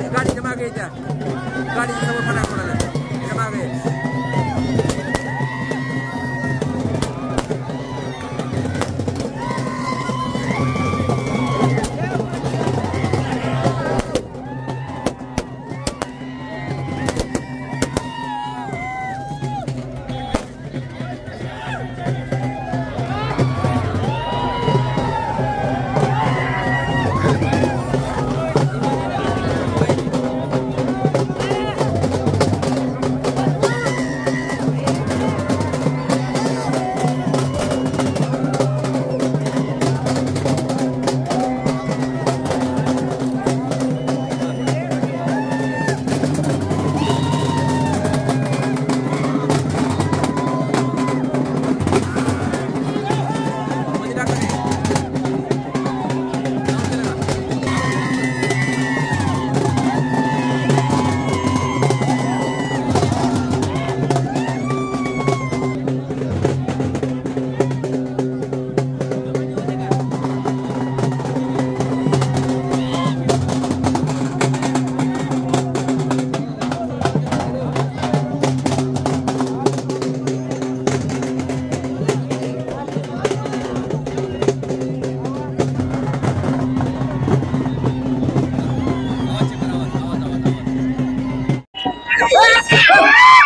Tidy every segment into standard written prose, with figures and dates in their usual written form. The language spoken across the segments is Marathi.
गाडीच्या मागे येत्या गाडीच्या समोर फटाक कोणाला त्याच्या मागे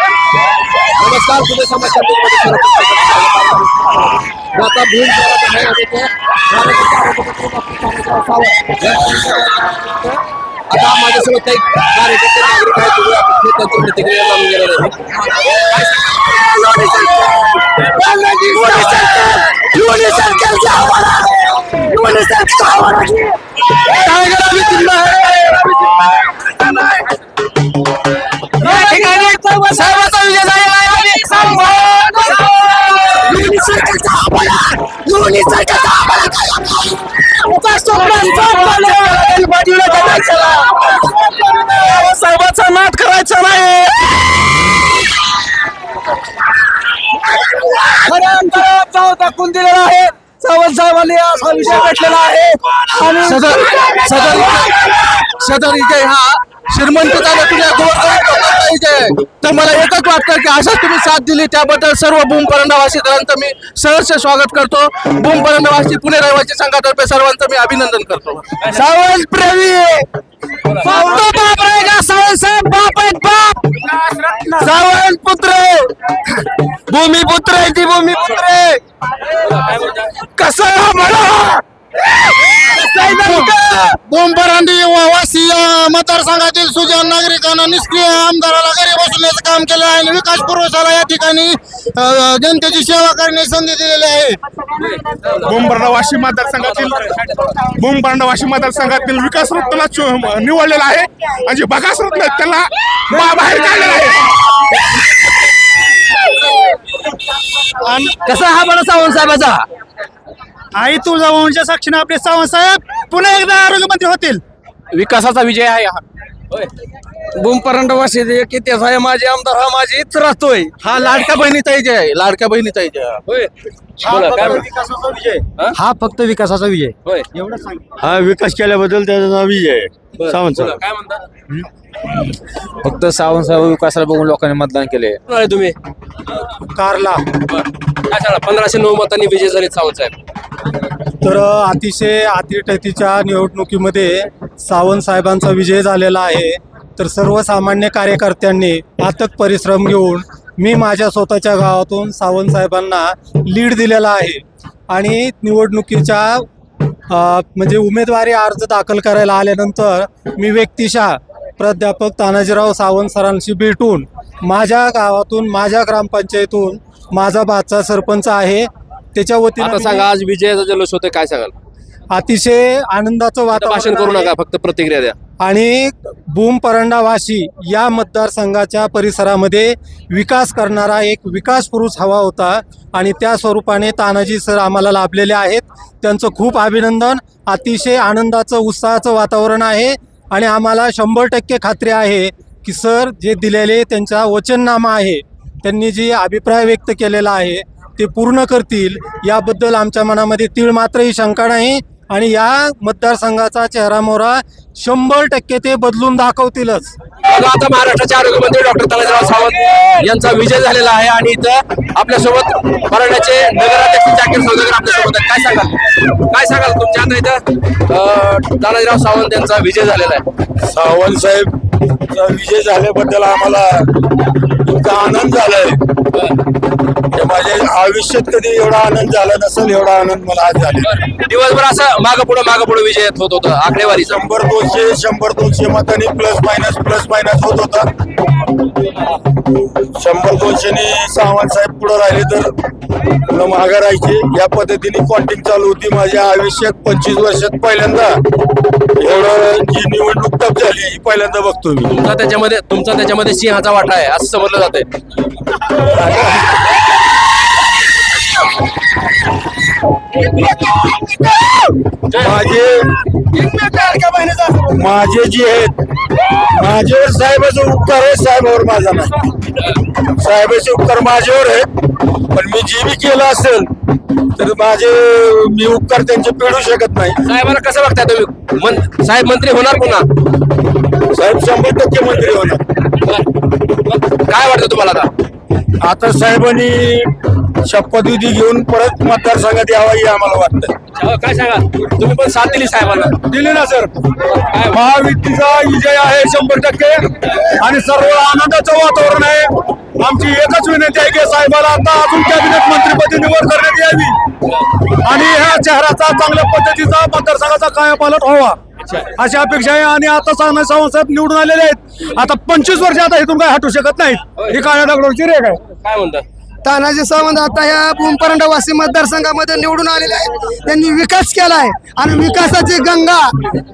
नमस्कार सुबह समाचार आता भीड आता माझ्यासोबत काही कार्यकर्ते नागरिक आहेत त्यांची प्रतिक्रिया जाणून घेणार सर्वांचा विजय झालेला आहे साहेबांचा नाद करायचा नाही दाखवून दिलेला आहे सावंत साहेबांनी असा विषय भेटलेला आहे आणि सदर विजय हा श्रीमंत तर मला एकच वाटतं की अशाच तुम्ही साथ दिली त्याबद्दल सर्व भूम परंडावासीकरांचं मी सहर्ष स्वागत करतो. भूम परंडावासी पुणे रहिवासी संघातर्फे सर्वांचं मी अभिनंदन करतो. सावंत प्रेमी बाप रहेगा सावंत साहेब बाप आहेत बाप सावंत पुत्र भूमिपुत्र आहे ती भूमिपुत्र कसं म्हणा बोंबरंडी वासी मतदारसंघातील सुजाण नागरिकांना निष्क्रिय आमदाराला घरी बसवण्याचं काम केलं आहे आणि विकास पुरवठ्याला या ठिकाणी जनतेची सेवा करण्याची संधी दिलेली आहे. बोंबरंडवाशी मतदारसंघातील विकास रत्नाला निवडलेला आहे आणि जे बकास रत्न त्याला बाहेर काढलेला आहे. कसा हा बडा सावंत साहेबाचा आई तुळजाभवानीच्या साक्षीने आपले सावंत साहेब पुन्हा एकदा आरोग्यमंत्री होतील. विकासाचा विजय आहे हा. बुमपरंडवासी एक इतिहास आहे. माझे आमदार हा माझी इथं राहतोय. हा लाडक्या बहिणीचा विजय आहे. लाडक्या बहिणीचा विजय आहे. विकासाचा विजय हा फक्त विकासाचा विजय. एवढं सांग. हा विकास केल्याबद्दल त्याचा विजय आहे सावंत साहेब. काय म्हणता फक्त सावंत साहेब विकासाला बघून लोकांनी मतदान केले. तुम्ही कारला काय सांगा 1509 मतांनी विजय झाले सावंत साहेब. तर अतिशय अतिटतीच्या निवडणुकीमध्ये सावंत साहेबांचा विजय झालेला आहे. तर सर्वसामान्य कार्यकर्त्यांनी अथक परिश्रम घेऊन मी माझ्या स्वतःच्या गावातून सावंत साहेबांना लीड दिलेला आहे आणि निवडणुकीच्या म्हणजे उमेदवारी अर्ज दाखल करायला आल्यानंतर मी व्यक्तिशः प्राध्यापक तानाजीराव सावंत सरांशी भेटून माझ्या गावातून माझ्या ग्रामपंचायतून माझा भाचा सरपंच आहे त्याच्या आता वतीने सांगा आज विजयाचा जल्लोष होतोय काय सांगाल. अतिशय आनंदाचं भाषण वातावरण करू आहे. नका फक्त प्रतिक्रिया द्या. आणि बुमपरंडावाशी या मतदारसंघाच्या परिसरामध्ये विकास करणारा एक विकास पुरुष हवा होता आणि त्या स्वरूपाने तानाजी सर आम्हाला लाभलेले आहेत. त्यांचं खूप अभिनंदन. अतिशय आनंदाचं उत्साहाचं वातावरण आहे आणि आम्हाला 100% खात्री आहे की सर जे दिलेले त्यांचा वचननामा आहे त्यांनी जी अभिप्राय व्यक्त केलेला आहे ते पूर्ण करतील याबद्दल आमच्या मनामध्ये तीळ मात्रही शंका नाही आणि या मतदारसंघाचा चेहरामोहरा 100% ते बदलून दाखवतीलच. आता महाराष्ट्राचे आरोग्यमंत्री डॉक्टर तानाजीराव सावंत यांचा विजय झालेला आहे आणि इथं आपल्यासोबत परंड्याचे नगराध्यक्ष जाकीर सौदागर आपल्यासोबत आहेत. काय सांगाल तुमच्या आता इथं तानाजीराव सावंत यांचा विजय झालेला आहे. सावंत साहेबचा विजय झाल्याबद्दल आम्हाला इतका आनंद झालाय. माझ्या आयुष्यात कधी एवढा आनंद झाला नसेल एवढा आनंद मला आज झाला. दिवसभर असं मागं पुढे विजय होत होतं आकडेवारी 100-200 मतांनी प्लस मायनस होत होता. 100-200 सावंत साहेब पुढे राहिले तर पुन्हा मागे राहायचे. या पद्धतीने कॉन्टिंग चालू होती. माझ्या आयुष्यात 25 वर्षात पहिल्यांदा एवढं जी निवडणूक टप झाली ही पहिल्यांदा बघतो मी. तुमचा त्याच्यामध्ये सिंहाचा वाटा आहे असं समजलं जातंय. माझे जे आहेत माझ्यावर साहेबाचा उपकार आहे. साहेबावर माझा नाही. साहेबाचे उपकार माझ्यावर आहेत पण मी जे बी केलं असेल तर मी उपकार त्यांचे फेडू शकत नाही. साहेबांना कसं बघताय तुम्ही. साहेब मंत्री होणार पुन्हा. साहेब 100% मंत्री होणार. काय वाटतं तुम्हाला आता साहेबांनी शपथविधी घेऊन परत मतदारसंघात यावा हे आम्हाला वाटतं. काय सांगा तुम्ही पण साथ दिली साहेबांना. दिले ना सर. महायुतीचा विजय आहे 100% आणि सर्व आनंदाचं वातावरण आहे. आमची एकच विनंती आहे की साहेबाला आता अजून कॅबिनेट मंत्रीपदी निवड करण्यात यावी आणि ह्या शहराचा चांगल्या पद्धतीचा मतदारसंघाचा कायापालट व्हावा अशी अपेक्षा आहे. आणि आता सावंत साहेब निवडून आलेले आहेत. आता 25 वर्ष आता इथून काय हटू शकत नाहीत. ही काळ्या दगडाची रेख आहे. काय म्हणता. तानाजी सावंत आता या बुमपरंडावासी मतदारसंघामध्ये निवडून आलेले आहेत. त्यांनी विकास केलाय आणि विकासाची गंगा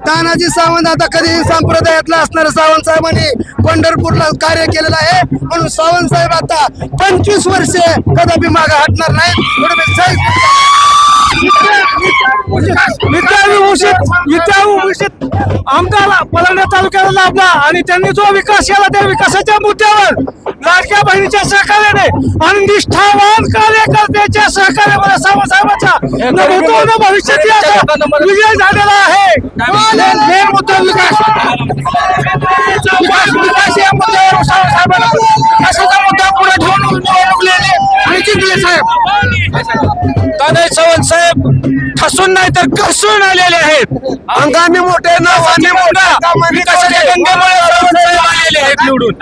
तानाजी सावंत आता कधी संप्रदायातला असणाऱ्या सावंत साहेबांनी पंढरपूरला कार्य केलेलं आहे म्हणून सावंत साहेब आता 25 वर्षे कदापि मागे हटणार नाही. विद्याभूषित आमदार पलांडा तालुक्याला लाभला आणि त्यांनी जो विकास केला त्या विकासाच्या मुद्द्यावर लाडक्या बहिणीच्या सहकार्याने आणि निष्ठावान कार्यकर्त्याच्या सहकार्यामध्ये सावंत साहेबांचा भविष्यात विजय झालेला आहे. मेन मुद्दा विकास या मुद्द्यावर सावंत साहेबांना विकासाचा मुद्दा पुढे ठेवून निवडणुकलेले आणि जिंकले साहेब. तानाजी सावंत साहेब ठसून नाही तर कसून आलेले आहेत. अंगाने मोठे नावाने मोठा विकासाच्या गंगेमुळे आलेले आहेत निवडून.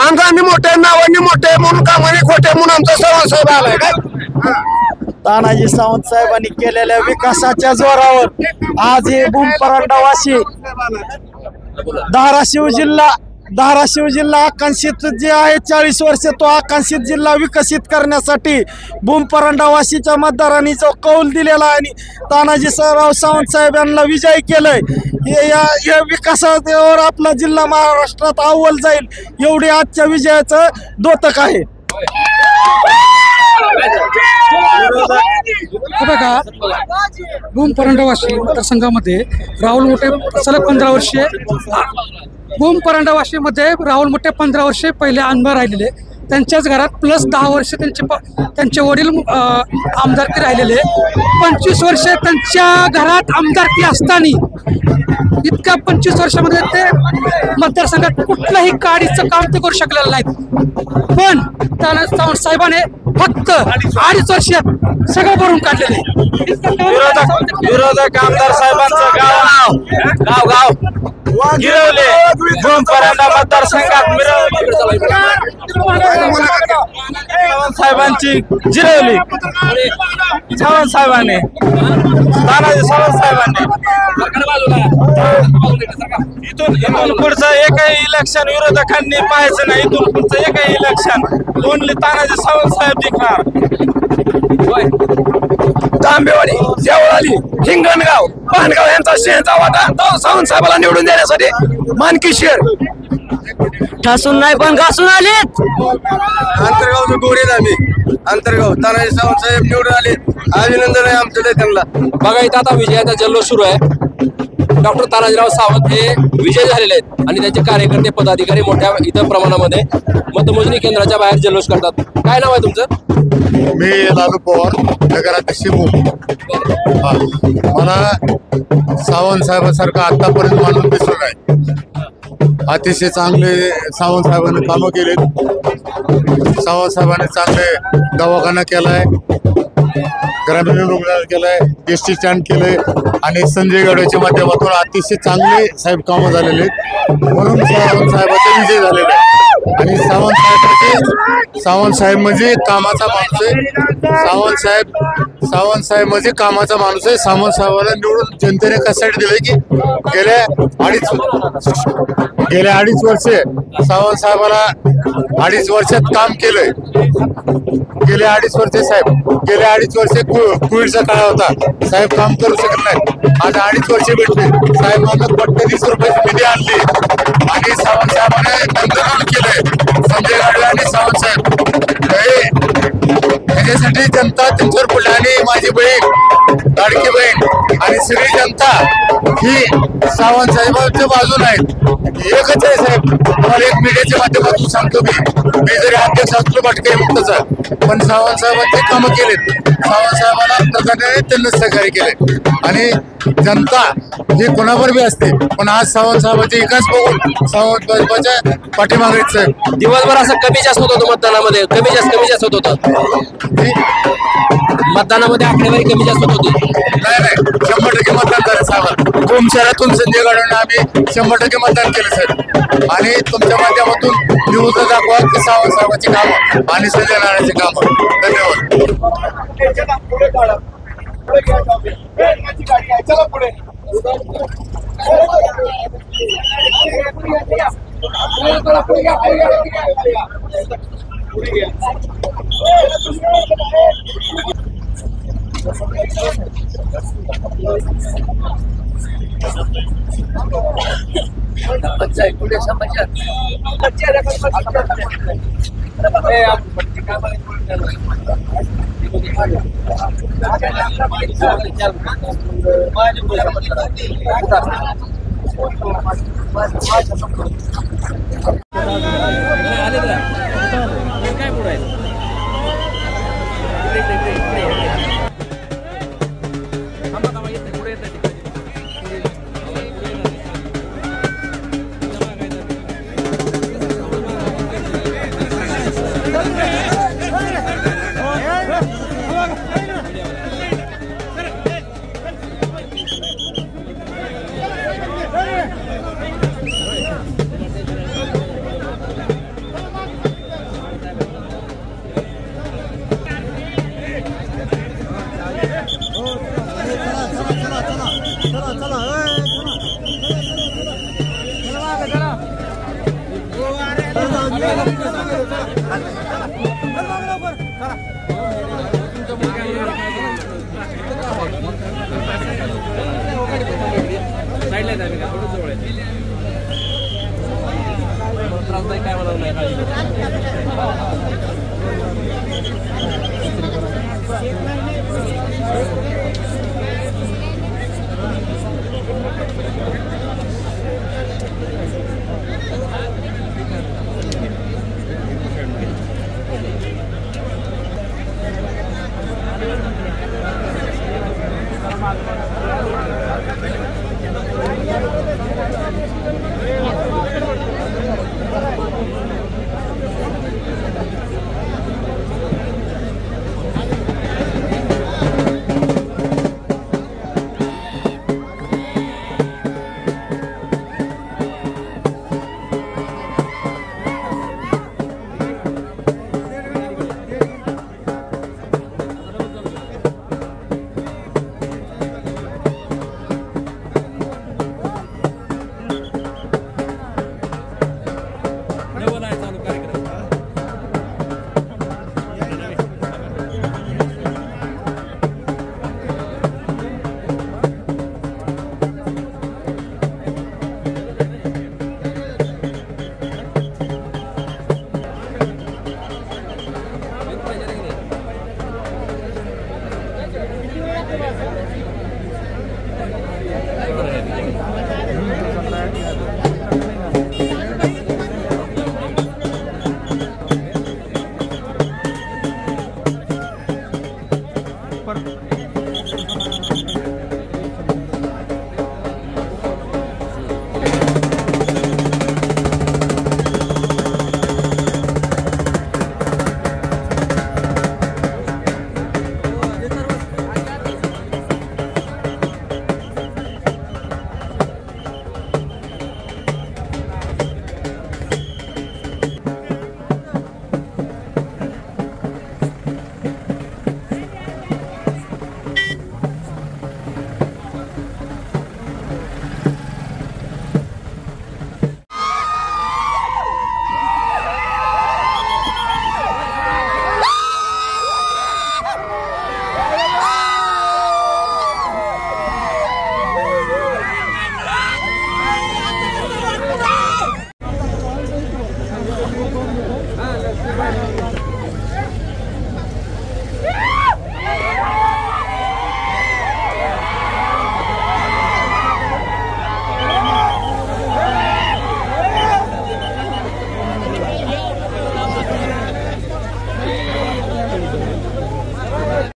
अंगाने मोठे नावाने मोठे म्हणून कामाने खोटे म्हणून आमचा सावंत साहेब आलाय. तानाजी सावंत साहेबांनी केलेल्या विकासाच्या जोरावर आज हे भूम परंडावासी धाराशिव जिल्हा आकांक्षित जे आहे 40 वर्ष तो आकांक्षित जिल्हा विकसित करण्यासाठी भूम परंडावासीच्या मतदारांनी जो कौल दिलेला आणि तानाजी सावंत साहेब यांना विजयी केलंय या विकासावर आपला जिल्हा महाराष्ट्रात अव्वल जाईल एवढी आजच्या विजयाचं द्योतक आहे. बघा भूम परंडावासी मतदारसंघामध्ये राहुल मोठे सलग 15 वर्षे भूम परंडावासीमध्ये राहुल मोठे 15 वर्षे पहिले आमदार राहिलेले त्यांच्याच घरात प्लस 10 वर्ष त्यांचे वडील आमदारकी राहिलेले 25 वर्षे त्यांच्या घरात आमदारकी असताना इतक्या 25 वर्षामध्ये ते मतदारसंघात कुठलंही काडीचं काम ते करू शकलेलं नाहीत पण तानाजी सावंत साहेबांने फक्त 2.5 वर्षात सगळं भरून काढलेले. विरोधक आमदार साहेबांचं गाव गिरवले भूम परंडा मतदारसंघात साहेबांची जिरवली सावंत साहेबांनी तानाजी सावंत साहेबांनी इथून पुढचं एकही इलेक्शन विरोधकांनी पाहायचं नाही. इथून पुढचं एकही इलेक्शन ओनली तानाजी सावंत साहेब जिंकणार. तांबेवाडी देवळाली हिंगणगाव पानगाव यांचा शेणचा वाटा सावंत साहेबाला निवडून देण्यासाठी मानकी शेर ठासून नाही पण घासून आलेत. अंतर्गावचं गोडीत आम्ही अंतर्गाव तानाजी सावंत साहेब निवडून आले. अभिनंदन आहे आमचं त्यांना. बघा इथं आता विजयाचा जल्लोष सुरू आहे. डॉक्टर तानाजीराव सावंत हे विजय झालेले आहेत आणि त्यांचे कार्यकर्ते पदाधिकारी मोठ्या इथं प्रमाणामध्ये मतमोजणी केंद्राच्या बाहेर जल्लोष करतात. काय नाव आहे तुमचं? मी लालू पवार नगराध्यक्ष मला सावंत साहेबांसारखा आतापर्यंत माणूस दिसलं नाही. अतिशय चांगले सावंत साहेबांनी कामं केलेत. सावंत साहेबांनी चांगले दवाखाना केलाय, ग्रामीण रुग्णालय केलंय, एस टी स्टँड केलंय आणि संजय गाडवेच्या माध्यमातून अतिशय चांगले साहेब कामं झालेले आहेत. म्हणून सावंत साहेबाचा विजय झालेला आहे. आणि सावंत साहेब म्हणजे कामाचा माणूस आहे. सावंत साहेब म्हणजे कामाचा माणूस आहे. सावंत साहेबांना निवडून जनतेने कशासाठी दिले की गेल्या अडीच वर्षे सावंत साहेबाला 2.5 वर्षात काम केलंय. गेल्या 2.5 वर्षे गेल्या 2.5 वर्षे कोविडचा काळ होता. साहेब काम करू शकत नाही. आज 2.5 वर्षे भेटले. साहेबांना कोट्यधीश रुपयाची निधी आणली आणि सावंत साहेबांनी बंधन केलंय. संजय गाडवे आणि सावंत साहेब त्याच्यासाठी जनता त्यांच्यावर पडली आणि माझी बहीण लाडकी बहीण आणि सगळी जनता ही सावंत साहेबांच्या बाजूला आहेत. एकच आहे साहेब. तुम्हाला एक मीडियाच्या माध्यमातून सांगतो मी जरी अध्यक्ष असलो भटके मुक्तचा पण सावंत साहेबांचे कामं केलेत. सावंत साहेबांना प्रकारे त्यांना सहकार्य केले आणि जनता ही कोणावर बी असते पण आज सावंत साहेबांचे विकास बघून सावंत साहेबांच्या पाठीमागेच दिवसभर असं कमी जास्त होत होतं मतदानामध्ये कमी जास्त होत होतं. मतदानामध्ये आकडेवारी कमी जास्त होत होती. नाही 100% मतदान झालं साहेब. भूम शहरातून संजय गाडवेंना आम्ही 100% मतदान केलं सर. आणि तुमच्या माध्यमातून न्यूज दाखवा की सावंत साहेबांची कामं आणि संजय नारायणची कामं. धन्यवाद. काय मला नाही